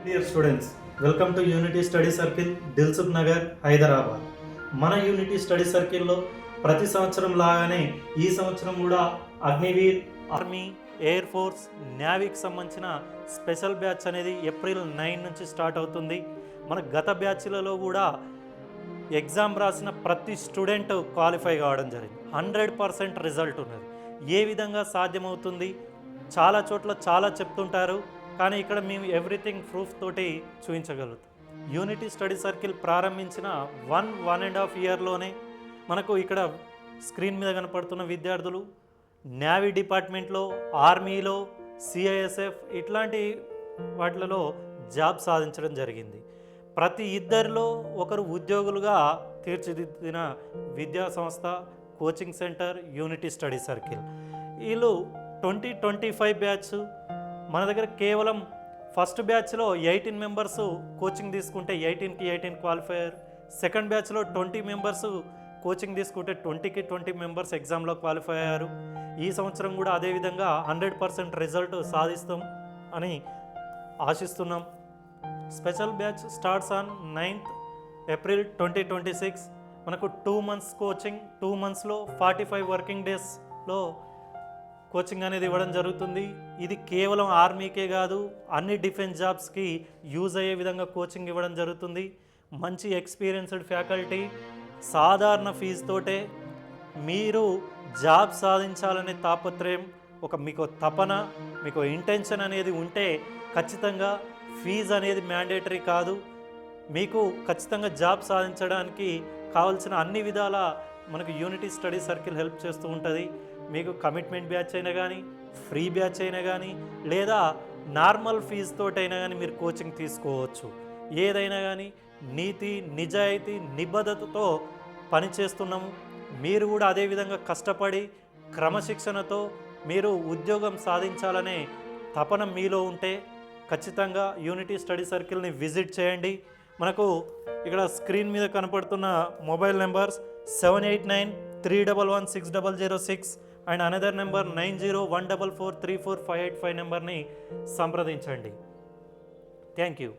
Dear students, welcome to unity study circle, Dilsukh Nagar, Hyderabad. మన unity study సర్కిల్లో ప్రతి సంవత్సరం లాగానే ఈ సంవత్సరం కూడా అగ్నివీర్, ఆర్మీ, ఎయిర్ ఫోర్స్, నేవీకి సంబంధించిన స్పెషల్ బ్యాచ్ అనేది ఏప్రిల్ 9 నుంచి స్టార్ట్ అవుతుంది. మన గత బ్యాచ్లలో కూడా ఎగ్జామ్ రాసిన ప్రతి స్టూడెంట్ క్వాలిఫై కావడం జరిగింది. 100% రిజల్ట్ ఉన్నది. ఏ విధంగా సాధ్యమవుతుంది? చాలా చోట్ల చాలా చెప్తుంటారు, కానీ ఇక్కడ మేము ఎవ్రీథింగ్ ప్రూఫ్ తోటి చూపించగలుగుతాం. యూనిటీ స్టడీ సర్కిల్ ప్రారంభించిన 1.5 ఇయర్లోనే మనకు ఇక్కడ స్క్రీన్ మీద కనపడుతున్న విద్యార్థులు నేవీ డిపార్ట్మెంట్లో, ఆర్మీలో, సిఐఎస్ఎఫ్ ఇట్లాంటి వాటిలలో జాబ్ సాధించడం జరిగింది. ప్రతి ఇద్దరిలో ఒకరు ఉద్యోగులుగా తీర్చిదిద్దిన విద్యా సంస్థ, coaching centre unity study circle. వీళ్ళు 2025 బ్యాచ్ మన దగ్గర కేవలం ఫస్ట్ బ్యాచ్లో 18 మెంబర్స్ కోచింగ్ తీసుకుంటే 18కి 18 క్వాలిఫైయర్, సెకండ్ బ్యాచ్లో 20 మెంబర్స్ కోచింగ్ తీసుకుంటే 20కి 20 మెంబర్స్ ఎగ్జామ్లో క్వాలిఫై అయ్యారు. ఈ సంవత్సరం కూడా అదేవిధంగా 100% రిజల్ట్ సాధిస్తాం అని ఆశిస్తున్నాం. Special batch starts on 9th April 2026. మనకు 2 months కోచింగ్, 2 monthsలో 45 వర్కింగ్ డేస్లో కోచింగ్ అనేది ఇవ్వడం జరుగుతుంది. ఇది కేవలం ఆర్మీకే కాదు, అన్ని డిఫెన్స్ జాబ్స్కి యూజ్ అయ్యే విధంగా కోచింగ్ ఇవ్వడం జరుగుతుంది. మంచి ఎక్స్పీరియన్స్డ్ ఫ్యాకల్టీ, సాధారణ ఫీజుతోటే మీరు జాబ్ సాధించాలనే తాపత్రయం, మీకు తపన, మీకు ఇంటెన్షన్ అనేది ఉంటే ఖచ్చితంగా ఫీజు అనేది మ్యాండేటరీ కాదు. మీకు ఖచ్చితంగా జాబ్ సాధించడానికి కావాల్సిన అన్ని విధాల మనకు యూనిటీ స్టడీ సర్కిల్ హెల్ప్ చేస్తూ ఉంటుంది. మీకు కమిట్మెంట్ బ్యాచ్ అయినా కానీ, ఫ్రీ బ్యాచ్ అయినా కానీ, లేదా నార్మల్ ఫీజుతోటైనా కానీ మీరు కోచింగ్ తీసుకోవచ్చు. ఏదైనా కానీ నీతి, నిజాయితీ, నిబద్ధతతో పనిచేస్తున్నాము. మీరు కూడా అదేవిధంగా కష్టపడి క్రమశిక్షణతో మీరు ఉద్యోగం సాధించాలనే తపన మీలో ఉంటే ఖచ్చితంగా యూనిటీ స్టడీ సర్కిల్ని విజిట్ చేయండి. మనకు ఇక్కడ స్క్రీన్ మీద కనపడుతున్న mobile numbers 7893116006 and another number 9014434585 నెంబర్ని సంప్రదించండి. Thank you.